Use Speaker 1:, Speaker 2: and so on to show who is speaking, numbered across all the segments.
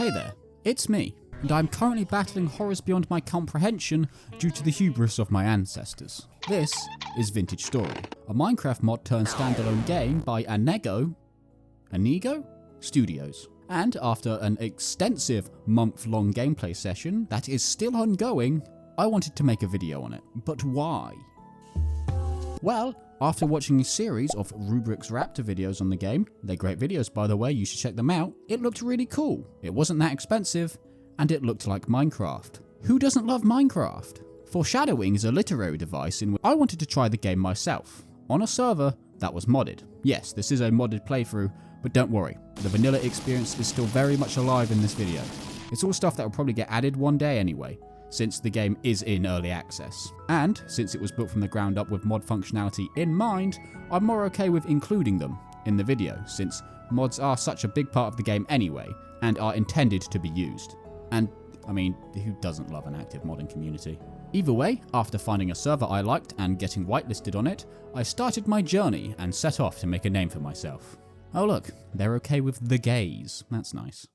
Speaker 1: Hey there, it's me, and I'm currently battling horrors beyond my comprehension due to the hubris of my ancestors. This is Vintage Story, a Minecraft mod turned standalone game by Anigo Studios. And after an extensive month-long gameplay session that is still ongoing, I wanted to make a video on it. But why? Well, after watching a series of Rubrik's Raptor videos on the game, they're great videos by the way, you should check them out, it looked really cool. It wasn't that expensive, and it looked like Minecraft. Who doesn't love Minecraft? Foreshadowing is a literary device in which I wanted to try the game myself, on a server that was modded. Yes, this is a modded playthrough, but don't worry, the vanilla experience is still very much alive in this video. It's all stuff that will probably get added one day anyway, since the game is in early access. And since it was built from the ground up with mod functionality in mind, I'm more okay with including them in the video, since mods are such a big part of the game anyway, and are intended to be used. And, I mean, who doesn't love an active modding community? Either way, after finding a server I liked and getting whitelisted on it, I started my journey and set off to make a name for myself. Oh look, they're okay with the gays. That's nice.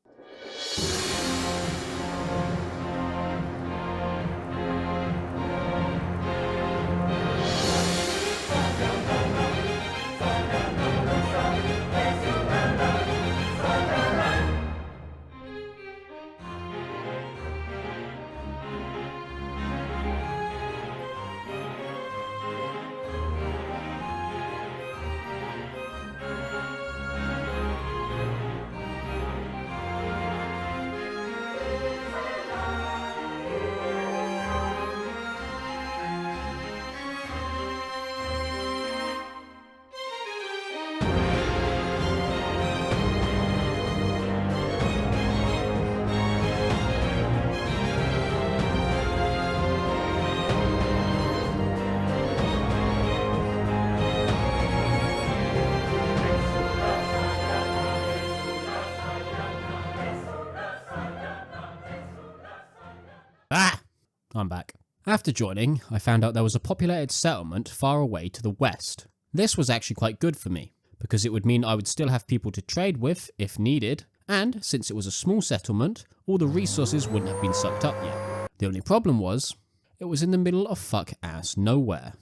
Speaker 1: I'm back. After joining, I found out there was a populated settlement far away to the west. This was actually quite good for me, because it would mean I would still have people to trade with if needed, and since it was a small settlement, all the resources wouldn't have been sucked up yet. The only problem was, it was in the middle of fuck-ass nowhere.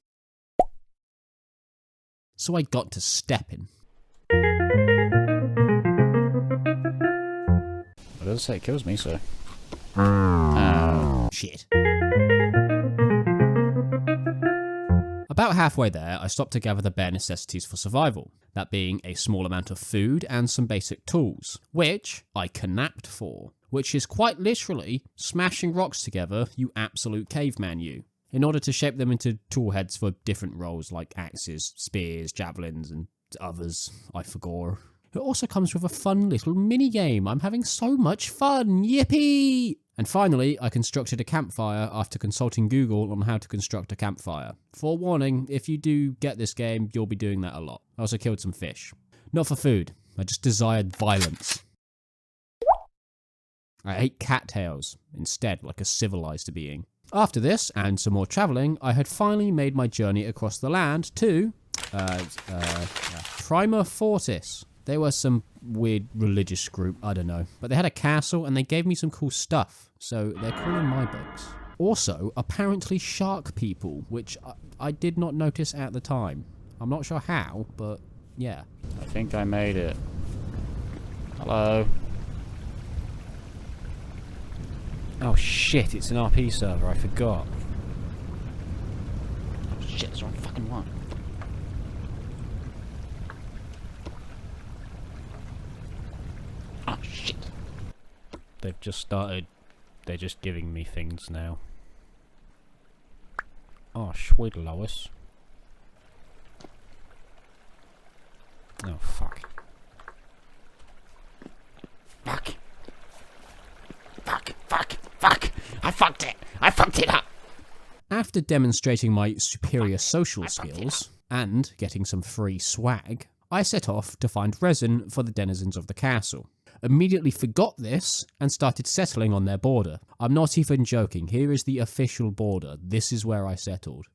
Speaker 1: So I got to stepping.
Speaker 2: It doesn't say it kills me, so...
Speaker 1: Oh, shit. About halfway there, I stopped to gather the bare necessities for survival, that being a small amount of food and some basic tools, which I knapped for, which is quite literally smashing rocks together, you absolute caveman you, in order to shape them into tool heads for different roles like axes, spears, javelins, and others I forgot. It also comes with a fun little mini-game. I'm having so much fun, yippee! And finally, I constructed a campfire after consulting Google on how to construct a campfire. Forewarning, if you do get this game, you'll be doing that a lot. I also killed some fish. Not for food, I just desired violence. I ate cattails instead, like a civilized being. After this, and some more travelling, I had finally made my journey across the land to... Prima Fortis. They were some weird religious group, I don't know. But they had a castle and they gave me some cool stuff. So they're cool in my books. Also, apparently shark people, which I did not notice at the time. I'm not sure how, but yeah.
Speaker 2: I think I made it. Hello? Oh shit, it's an RP server, I forgot. Oh shit, it's the wrong fucking one. Oh shit. They've just started... They're just giving me things now. Oh, sweet Lois. Oh, fuck. Fuck. Fuck, fuck, fuck. I fucked it. I fucked it up.
Speaker 1: After demonstrating my superior social skills and getting some free swag, I set off to find resin for the denizens of the castle. Immediately forgot this and started settling on their border. I'm not even joking, here is the official border. This is where I settled.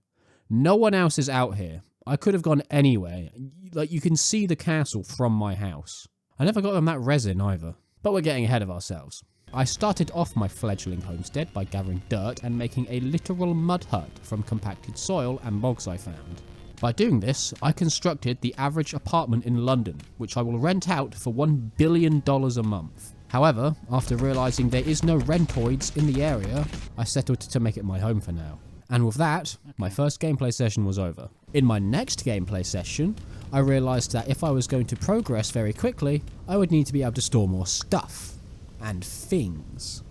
Speaker 1: No one else is out here. I could have gone anywhere. Like, you can see the castle from my house. I never got them that resin either. But we're getting ahead of ourselves. I started off my fledgling homestead by gathering dirt and making a literal mud hut from compacted soil and logs I found. By doing this, I constructed the average apartment in London, which I will rent out for $1 billion a month. However, after realising there is no rentoids in the area, I settled to make it my home for now. And with that, my first gameplay session was over. In my next gameplay session, I realised that if I was going to progress very quickly, I would need to be able to store more stuff. And things.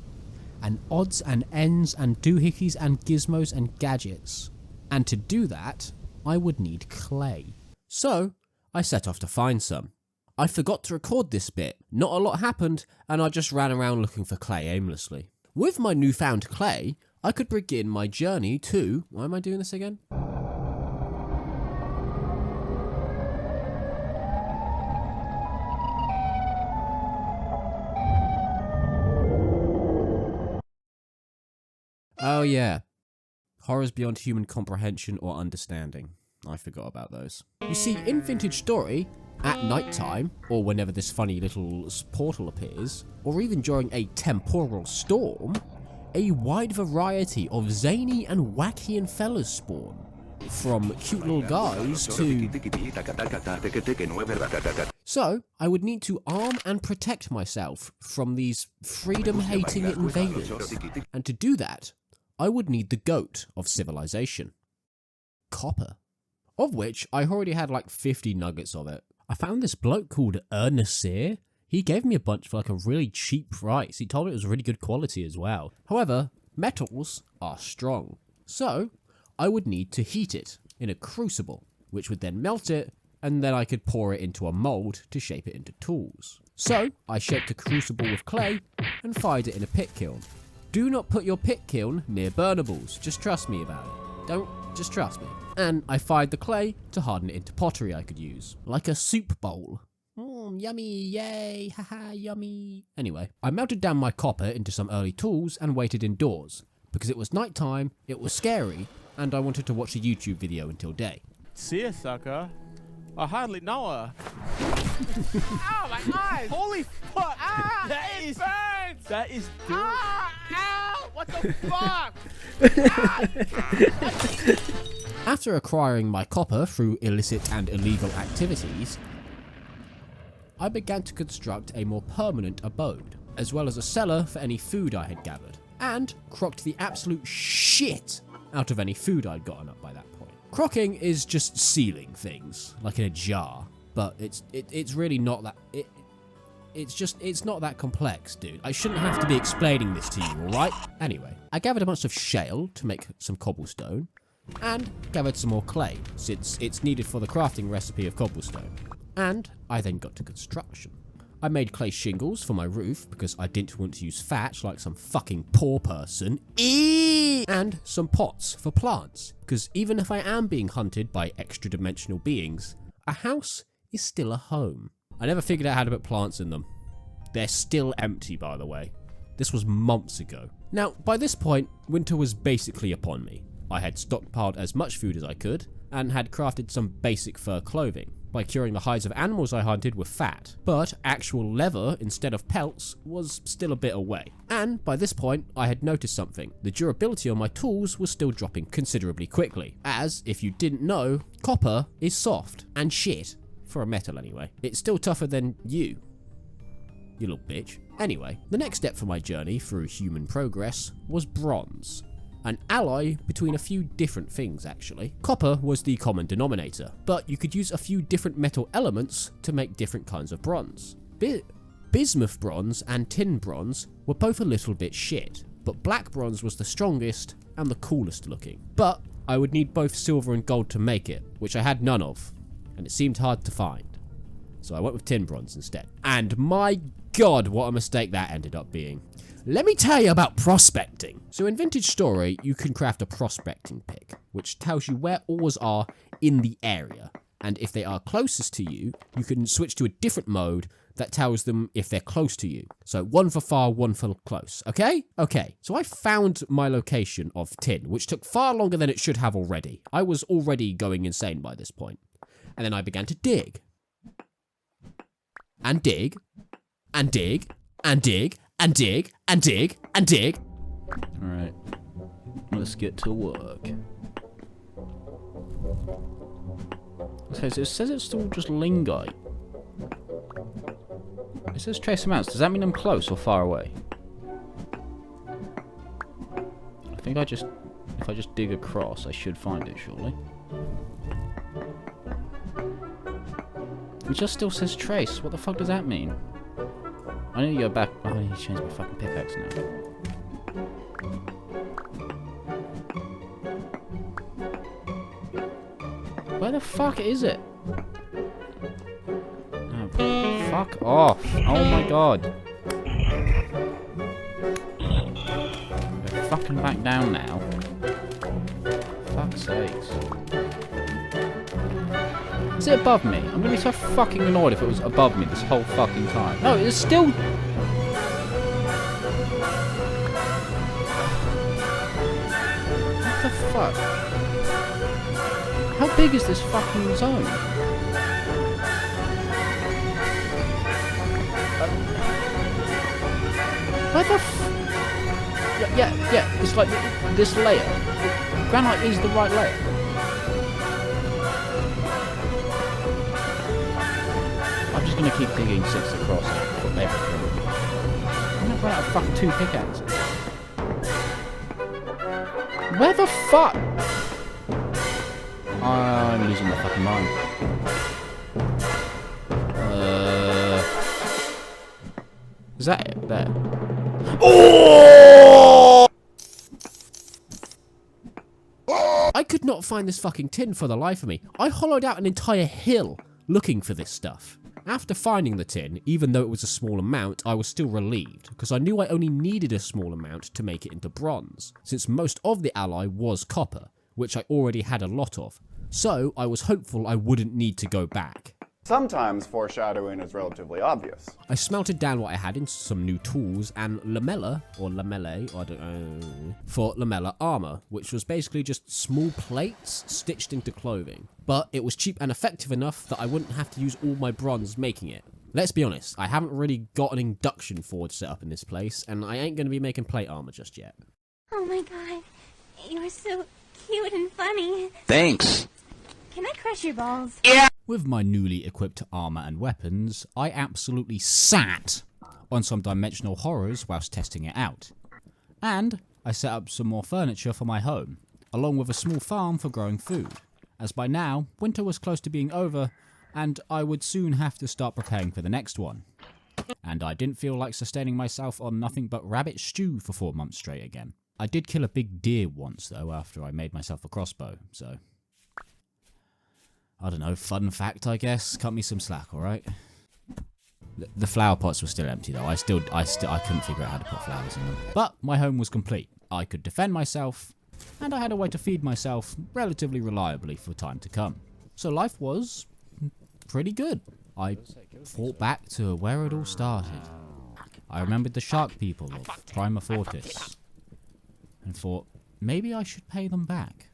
Speaker 1: And odds and ends and doohickeys and gizmos and gadgets. And to do that, I would need clay. So, I set off to find some. I forgot to record this bit. Not a lot happened, and I just ran around looking for clay aimlessly. With my newfound clay, I could begin my journey to... Why am I doing this again? Oh yeah. Horrors beyond human comprehension or understanding. I forgot about those. You see, in Vintage Story, at night time, or whenever this funny little portal appears, or even during a temporal storm, a wide variety of zany and wacky fellas spawn. From cute little guys to... So, I would need to arm and protect myself from these freedom-hating invaders. And to do that, I would need the goat of civilization. Copper. Of which I already had like 50 nuggets of it. I found this bloke called Nasir. He gave me a bunch for like a really cheap price. He told me it was really good quality as well. However, metals are strong. So, I would need to heat it in a crucible, which would then melt it, and then I could pour it into a mould to shape it into tools. So, I shaped a crucible with clay and fired it in a pit kiln. Do not put your pit kiln near burnables, just trust me about it. Just trust me. And I fired the clay to harden it into pottery I could use, like a soup bowl. Yummy, yay, haha, yummy. Anyway, I melted down my copper into some early tools and waited indoors, because it was night time, it was scary, and I wanted to watch a YouTube video until day.
Speaker 3: See ya, sucker. I hardly know her. Ow, my eyes! Holy fuck! Ah, burns! That is doing... Ah, ow! What the fuck?
Speaker 1: After acquiring my copper through illicit and illegal activities, I began to construct a more permanent abode, as well as a cellar for any food I had gathered, and crocked the absolute shit out of any food I'd gotten up by that point. Crocking is just sealing things, like in a jar, but it's really not that... It's not that complex, dude. I shouldn't have to be explaining this to you, alright? Anyway, I gathered a bunch of shale to make some cobblestone, and gathered some more clay, since it's needed for the crafting recipe of cobblestone. And I then got to construction. I made clay shingles for my roof, because I didn't want to use thatch like some fucking poor person. And some pots for plants, because even if I am being hunted by extra-dimensional beings, a house is still a home. I never figured out how to put plants in them. They're still empty, by the way. This was months ago. Now, by this point, winter was basically upon me. I had stockpiled as much food as I could, and had crafted some basic fur clothing by curing the hides of animals I hunted with fat. But actual leather instead of pelts was still a bit away. And by this point, I had noticed something. The durability on my tools was still dropping considerably quickly. As, if you didn't know, copper is soft and shit. For a metal anyway. It's still tougher than you little bitch. Anyway, the next step for my journey through human progress was bronze. An alloy between a few different things, actually. Copper was the common denominator, but you could use a few different metal elements to make different kinds of bronze. Bismuth bronze and tin bronze were both a little bit shit, but black bronze was the strongest and the coolest looking. But I would need both silver and gold to make it, which I had none of, and it seemed hard to find. So I went with tin bronze instead. And my god, what a mistake that ended up being. Let me tell you about prospecting. So in Vintage Story, you can craft a prospecting pick, which tells you where ores are in the area. And if they are closest to you, you can switch to a different mode that tells them if they're close to you. So one for far, one for close, okay? Okay, so I found my location of tin, which took far longer than it should have already. I was already going insane by this point. And then I began to dig. And dig. And dig. And dig. and dig, and dig, and dig. Alright. Let's get to work. Okay, so it says it's still just lingite. It says trace amounts. Does that mean I'm close or far away? I think if I just dig across, I should find it, surely. It just still says trace. What the fuck does that mean? I need to go back. Oh, I need to change my fucking pickaxe now. Where the fuck is it? Oh, fuck off. Oh my god. Go fucking back down now. Fuck's sakes. Is it above me? I'm gonna be so fucking annoyed if it was above me this whole fucking time. No, it's still... What the fuck? How big is this fucking zone? Where the f... Yeah, it's like this layer. Granite is the right layer. I'm just gonna keep digging 6 across for everything. I'm gonna run out of fucking 2 pickaxes. Where the fuck? I'm losing my fucking mind. Is that it? There. Oh! I could not find this fucking tin for the life of me. I hollowed out an entire hill looking for this stuff. After finding the tin, even though it was a small amount, I was still relieved, because I knew I only needed a small amount to make it into bronze, since most of the alloy was copper, which I already had a lot of, so I was hopeful I wouldn't need to go back.
Speaker 4: Sometimes foreshadowing is relatively obvious.
Speaker 1: I smelted down what I had into some new tools and lamella, or lamelle, I don't know, for lamella armor, which was basically just small plates stitched into clothing. But it was cheap and effective enough that I wouldn't have to use all my bronze making it. Let's be honest, I haven't really got an induction forge set up in this place, and I ain't going to be making plate armor just yet.
Speaker 5: Oh my god, you're so cute and funny.
Speaker 2: Thanks.
Speaker 5: Can I crush your balls?
Speaker 2: Yeah.
Speaker 1: With my newly equipped armor and weapons, I absolutely sat on some dimensional horrors whilst testing it out. And I set up some more furniture for my home, along with a small farm for growing food, as by now, winter was close to being over, and I would soon have to start preparing for the next one. And I didn't feel like sustaining myself on nothing but rabbit stew for 4 months straight again. I did kill a big deer once though, after I made myself a crossbow, so... I don't know, fun fact I guess, cut me some slack, alright? The flower pots were still empty though, I couldn't figure out how to put flowers in them. But my home was complete, I could defend myself, and I had a way to feed myself relatively reliably for time to come. So life was pretty good. I thought back to where it all started. I remembered the shark people of Prima Fortis, and thought, maybe I should pay them back.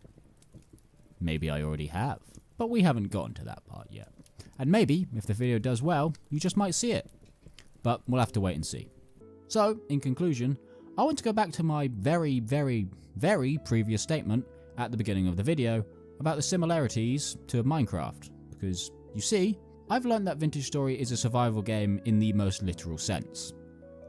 Speaker 1: Maybe I already have. But we haven't gotten to that part yet. And maybe, if the video does well, you just might see it. But we'll have to wait and see. So, in conclusion, I want to go back to my very, very, very previous statement at the beginning of the video about the similarities to Minecraft. Because, you see, I've learned that Vintage Story is a survival game in the most literal sense.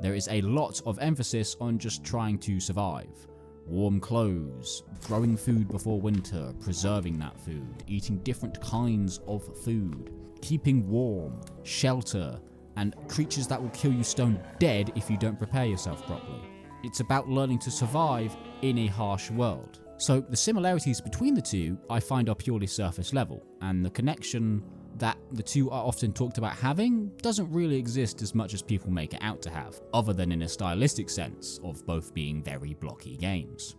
Speaker 1: There is a lot of emphasis on just trying to survive. Warm clothes, growing food before winter, preserving that food, eating different kinds of food, keeping warm, shelter, and creatures that will kill you stone dead if you don't prepare yourself properly. It's about learning to survive in a harsh world. So the similarities between the two I find are purely surface level, and the connection that the two are often talked about having doesn't really exist as much as people make it out to have, other than in a stylistic sense of both being very blocky games.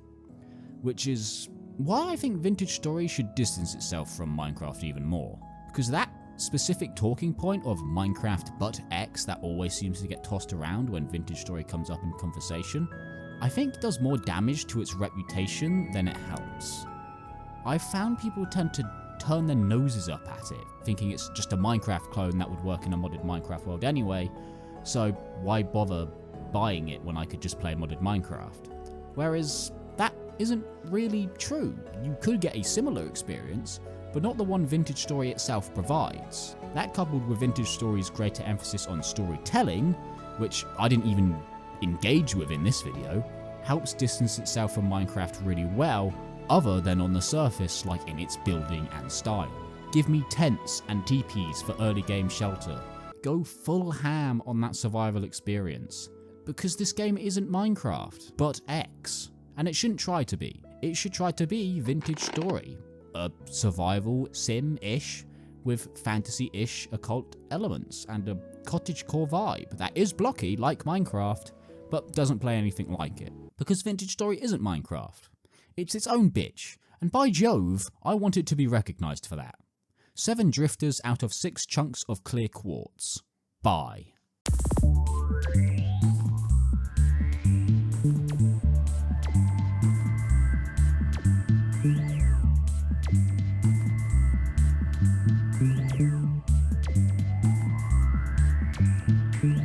Speaker 1: Which is why I think Vintage Story should distance itself from Minecraft even more, because that specific talking point of Minecraft but X that always seems to get tossed around when Vintage Story comes up in conversation, I think does more damage to its reputation than it helps. I've found people tend to turn their noses up at it, thinking it's just a Minecraft clone that would work in a modded Minecraft world anyway, so why bother buying it when I could just play modded Minecraft. Whereas that isn't really true. You could get a similar experience, but not the one Vintage Story itself provides. That, coupled with Vintage Story's greater emphasis on storytelling, which I didn't even engage with in this video, helps distance itself from Minecraft really well, other than on the surface, like in its building and style. Give me tents and teepees for early game shelter. Go full ham on that survival experience. Because this game isn't Minecraft, but X. And it shouldn't try to be. It should try to be Vintage Story. A survival sim-ish with fantasy-ish occult elements and a cottagecore vibe that is blocky like Minecraft, but doesn't play anything like it. Because Vintage Story isn't Minecraft. It's its own bitch, and by Jove, I want it to be recognised for that. 7 drifters out of 6 chunks of clear quartz. Bye.
Speaker 5: Thank you.